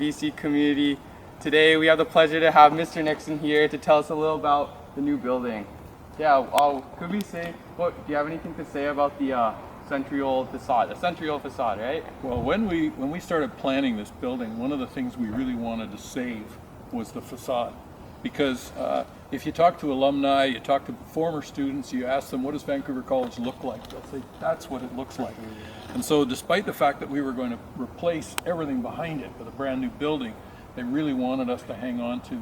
VC community. Today we have the pleasure to have Mr. Nixon here to tell us a little about the new building. Yeah, could we say, do you have anything to say about the century-old facade, right? Well, when we started planning this building, one of the things we really wanted to save was the facade. Because if you talk to alumni, you talk to former students, you ask them, what does Vancouver College look like? They'll say, that's what it looks like. And so despite the fact that we were going to replace everything behind it with a brand new building, they really wanted us to hang on to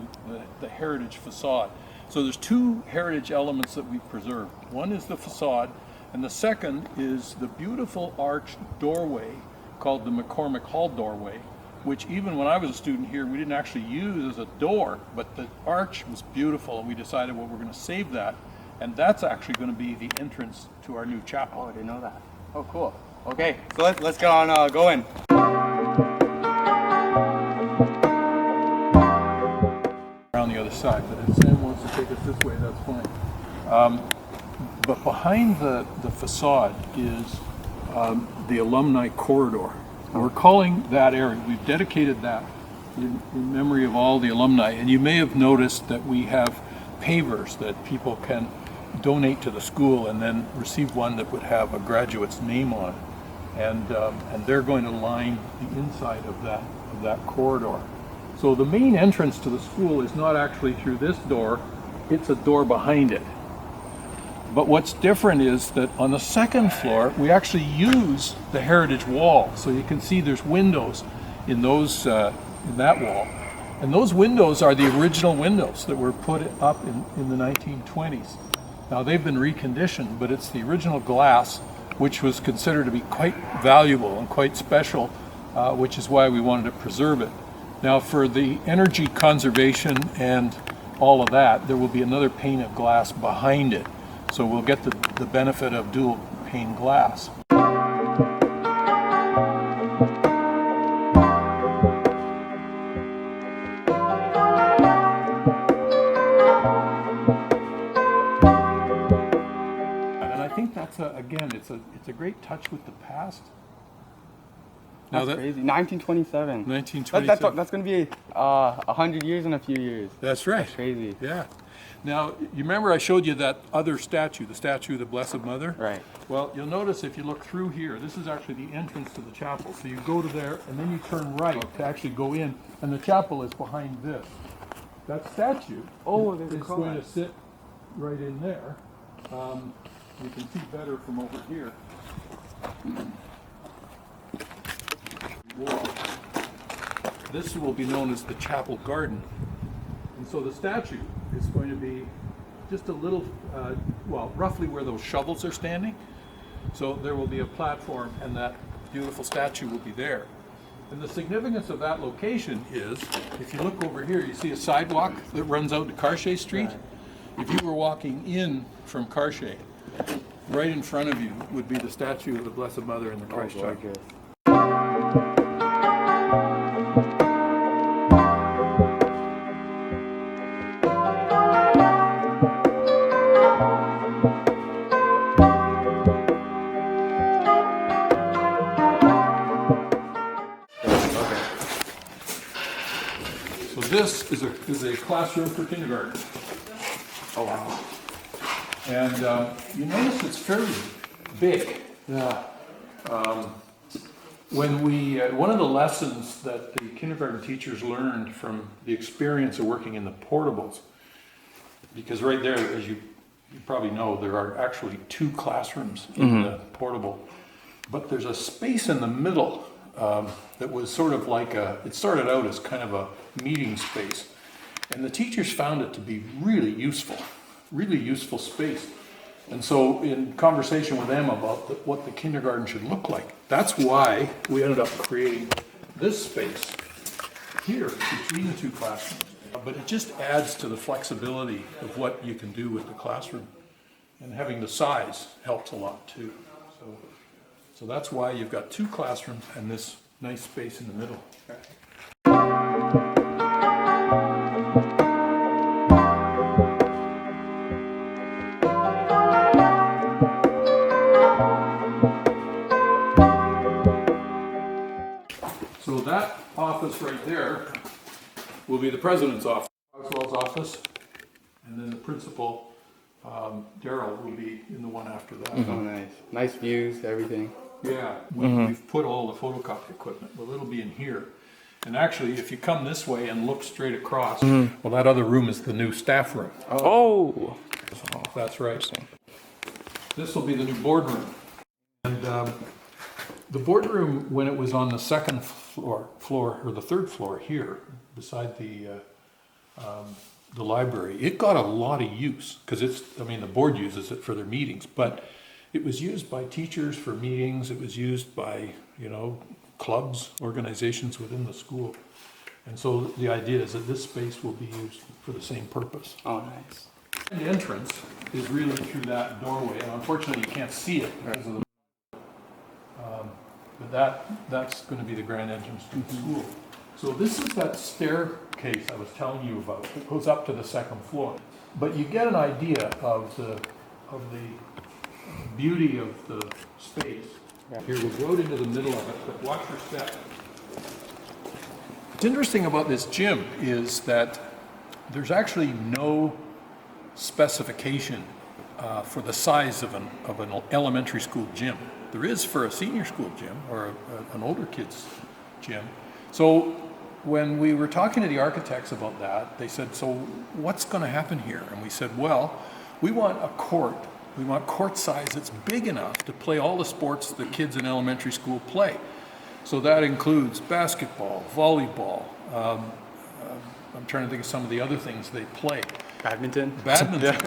the heritage facade. So there's two heritage elements that we've preserved. One is the facade, and the second is the beautiful arched doorway called the McCormick Hall doorway, which even when I was a student here, we didn't actually use as a door, but the arch was beautiful, and we decided, well, we're going to save that, and that's actually going to be the entrance to our new chapel. Oh, I didn't know that. Oh, cool. Okay, so let's get on going. Around the other side, but if Sam wants to take us this way, that's fine. But behind the facade is the alumni corridor. We're calling that area, we've dedicated that in memory of all the alumni. And you may have noticed that we have pavers that people can donate to the school and then receive one that would have a graduate's name on it. And they're going to line the inside of that corridor. So the main entrance to the school is not actually through this door, it's a door behind it. But what's different is that on the second floor, we actually use the heritage wall. So you can see there's windows in those in that wall. And those windows are the original windows that were put up in the 1920s. Now they've been reconditioned, but it's the original glass, which was considered to be quite valuable and quite special, which is why we wanted to preserve it. Now for the energy conservation and all of that, there will be another pane of glass behind it. So we'll get the benefit of dual pane glass. And I think that's again, it's a great touch with the past. That's crazy. 1927. 1927. That's going to be 100 years in a few years. That's right. That's crazy. Yeah. Now, you remember I showed you that other statue, the statue of the Blessed Mother? Right. Well, you'll notice if you look through here, this is actually the entrance to the chapel. So you go to there, and then you turn right to actually go in, and the chapel is behind this. That statue is going to sit right in there. You can see better from over here. Wall. This will be known as the chapel garden. And so the statue is going to be just a little, roughly where those shovels are standing. So there will be a platform and that beautiful statue will be there. And the significance of that location is, if you look over here, you see a sidewalk that runs out to Cartier Street. If you were walking in from Cartier, right in front of you would be the statue of the Blessed Mother and the Christ child. This is a classroom for kindergarten. Oh wow! And you notice it's fairly big. Yeah. One of the lessons that the kindergarten teachers learned from the experience of working in the portables, because right there, as you probably know, there are actually two classrooms in the portable, but there's a space in the middle that was sort of like it started out as kind of a meeting space. And the teachers found it to be really useful space. And so in conversation with them about what the kindergarten should look like, that's why we ended up creating this space here between the two classrooms. But it just adds to the flexibility of what you can do with the classroom. And having the size helps a lot too. So that's why you've got two classrooms and this nice space in the middle. So that office right there there will be the president's office, Oswald's office, and then the principal, Daryl, will be in the one after that. Oh, nice. Nice views, everything. Yeah, we've put all the photocopy equipment. Well, it'll be in here. And actually, if you come this way and look straight across, well, that other room is the new staff room. Oh. That's right. This will be the new boardroom. And the boardroom, when it was on the second floor, or the third floor here, beside the library, it got a lot of use, because the board uses it for their meetings, but it was used by teachers for meetings. It was used by, clubs, organizations within the school. And so the idea is that this space will be used for the same purpose. Oh, nice. The entrance is really through that doorway, and unfortunately you can't see it because of the. But that's going to be the grand entrance to the school. So this is that staircase I was telling you about. It goes up to the second floor. But you get an idea of the beauty of the space. Yeah. Here, we'll go into the middle of it, but watch your step. What's interesting about this gym is that there's actually no specification for the size of an elementary school gym. There is for a senior school gym or an older kids gym. So when we were talking to the architects about that, they said, so what's going to happen here? And we said, well, we want a court. We want court size that's big enough to play all the sports the kids in elementary school play. So that includes basketball, volleyball. I'm trying to think of some of the other things they play. Badminton. Yeah.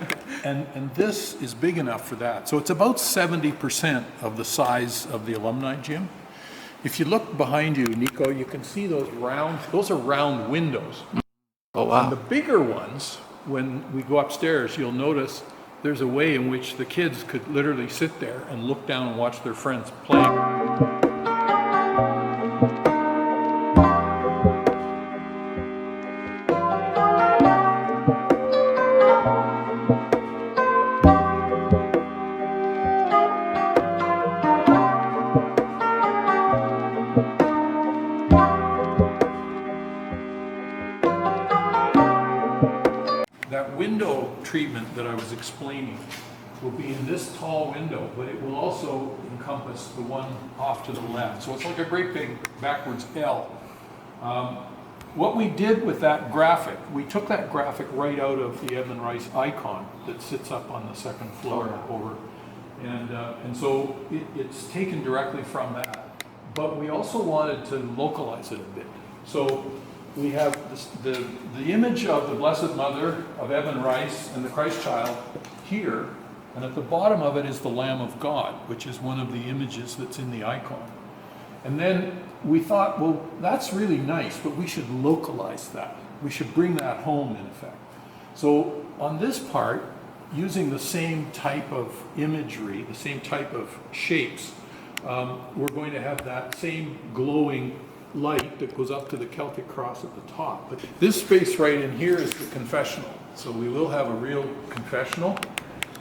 And this is big enough for that. So it's about 70% of the size of the Alumni gym. If you look behind you, Nico, you can see those are round windows. Oh, wow. And the bigger ones, when we go upstairs, you'll notice there's a way in which the kids could literally sit there and look down and watch their friends play. That window treatment that I was explaining will be in this tall window, but it will also encompass the one off to the left. So it's like a great big backwards L. What we did with that graphic, we took that graphic right out of the Edmund Rice icon that sits up on the second floor over. And so it's taken directly from that. But we also wanted to localize it a bit. So we have the image of the Blessed Mother of Edmund Rice and the Christ Child here, and at the bottom of it is the Lamb of God, which is one of the images that's in the icon. And then we thought, well, that's really nice, but we should localize that. We should bring that home, in effect. So on this part, using the same type of imagery, the same type of shapes, we're going to have that same glowing light that goes up to the Celtic cross at the top. But this space right in here is the confessional. So we will have a real confessional,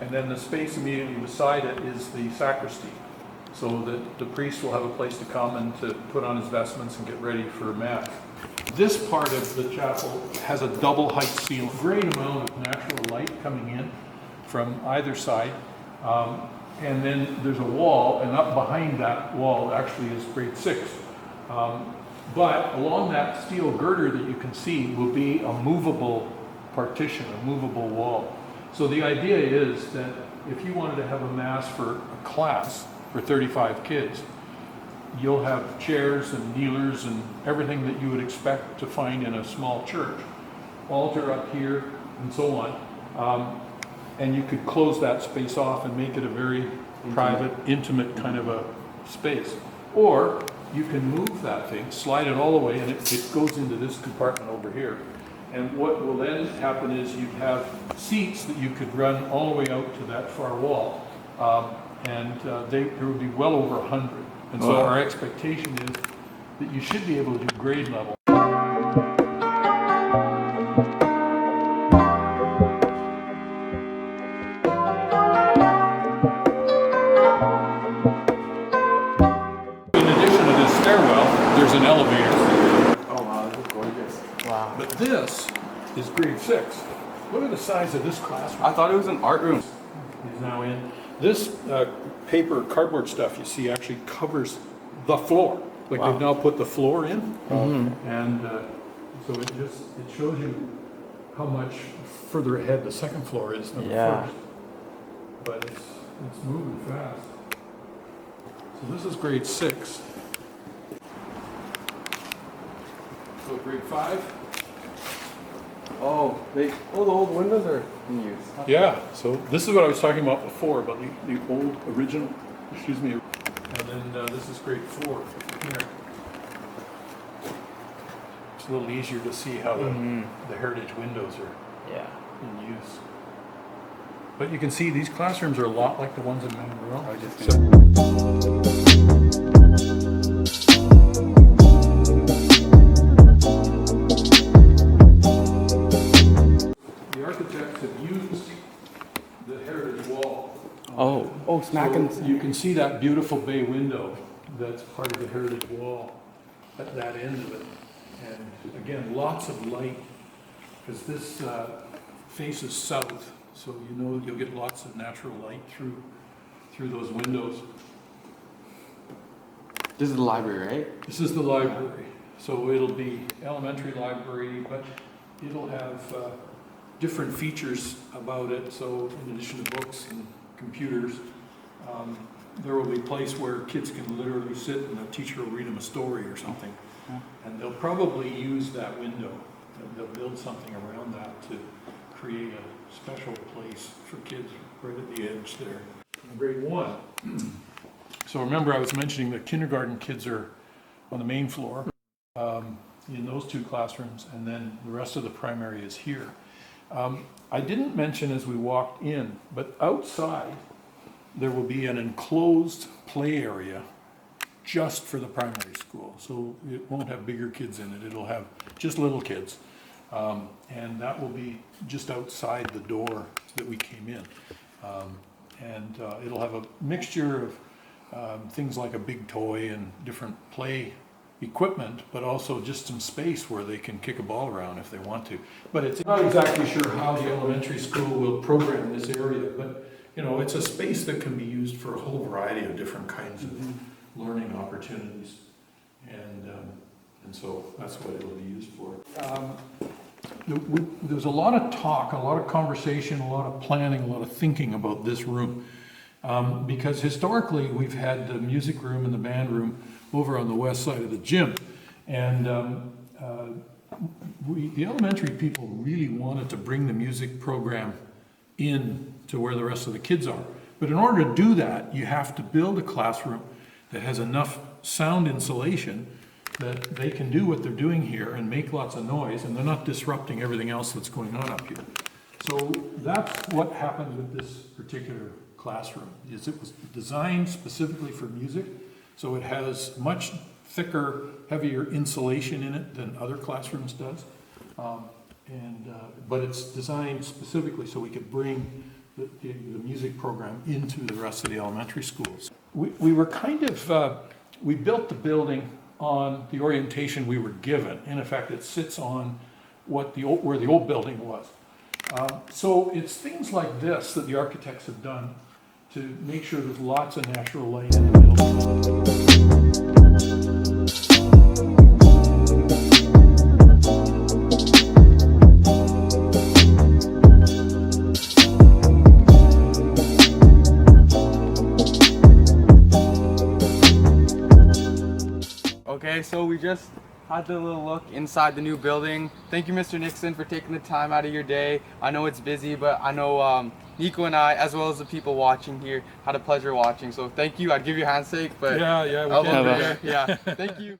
and then the space immediately beside it is the sacristy, so that the priest will have a place to come and to put on his vestments and get ready for Mass. This part of the chapel has a double height ceiling, great amount of natural light coming in from either side. And then there's a wall, and up behind that wall actually is grade 6. But along that steel girder that you can see will be a movable partition, a movable wall. So the idea is that if you wanted to have a Mass for a class for 35 kids, you'll have chairs and kneelers and everything that you would expect to find in a small church. Altar up here and so on. And you could close that space off and make it a very private, intimate kind of a space. Or you can move that thing, slide it all the way, and it goes into this compartment over here. And what will then happen is you'd have seats that you could run all the way out to that far wall. There would be well over 100. And so our expectation is that you should be able to do grade level. In addition to this stairwell, there's an elevator. Oh wow, this is gorgeous. Wow. But this is grade 6. Look at the size of this classroom. I thought it was an art room. He's now in. This paper cardboard stuff you see actually covers the floor. Like Wow. they've now put the floor in, and so it shows you how much further ahead the second floor is than the first. But it's moving fast. So this is grade 6. So grade 5. Oh, the old windows are in use. Yeah, so this is what I was talking about before, about the old original, excuse me, and then this is grade 4 here. It's a little easier to see how the heritage windows are in use. But you can see these classrooms are a lot like the ones in Vancouver. The architects have used the heritage wall. Oh, smacking. So you can see that beautiful bay window that's part of the heritage wall at that end of it. And again, lots of light, because this faces south, so you know you'll get lots of natural light through those windows. This is the library, right? This is the library, so it'll be elementary library, but it'll have different features about it. So in addition to books and computers, there will be a place where kids can literally sit and a teacher will read them a story or something. And they'll probably use that window. They'll build something around that to create a special place for kids right at the edge there. In grade 1. So remember I was mentioning that kindergarten kids are on the main floor in those 2 classrooms, and then the rest of the primary is here. I didn't mention as we walked in, but outside there will be an enclosed play area just for the primary school. So it won't have bigger kids in it, it'll have just little kids. And that will be just outside the door that we came in. And it'll have a mixture of things like a big toy and different play equipment, but also just some space where they can kick a ball around if they want to. But it's not exactly sure how the elementary school will program this area, but you know, it's a space that can be used for a whole variety of different kinds of learning opportunities. And so that's what it'll be used for. There was a lot of talk, a lot of conversation, a lot of planning, a lot of thinking about this room. Because historically we've had the music room and the band room over on the west side of the gym. And the elementary people really wanted to bring the music program in to where the rest of the kids are. But in order to do that, you have to build a classroom that has enough sound insulation that they can do what they're doing here and make lots of noise, and they're not disrupting everything else that's going on up here. So that's what happened with this particular classroom, is it was designed specifically for music, so it has much thicker, heavier insulation in it than other classrooms does. But it's designed specifically so we could bring the music program into the rest of the elementary schools. We were kind of, we built the building on the orientation we were given. In effect, it sits on where the old building was. So it's things like this that the architects have done to make sure there's lots of natural light in the building. Okay, so we just had a little look inside the new building. Thank you, Mr. Nixon, for taking the time out of your day. I know it's busy, but I know Nico and I, as well as the people watching here, had a pleasure watching. So thank you. I'd give you a handshake, but Yeah, we I'll can. over here. Yeah, thank you.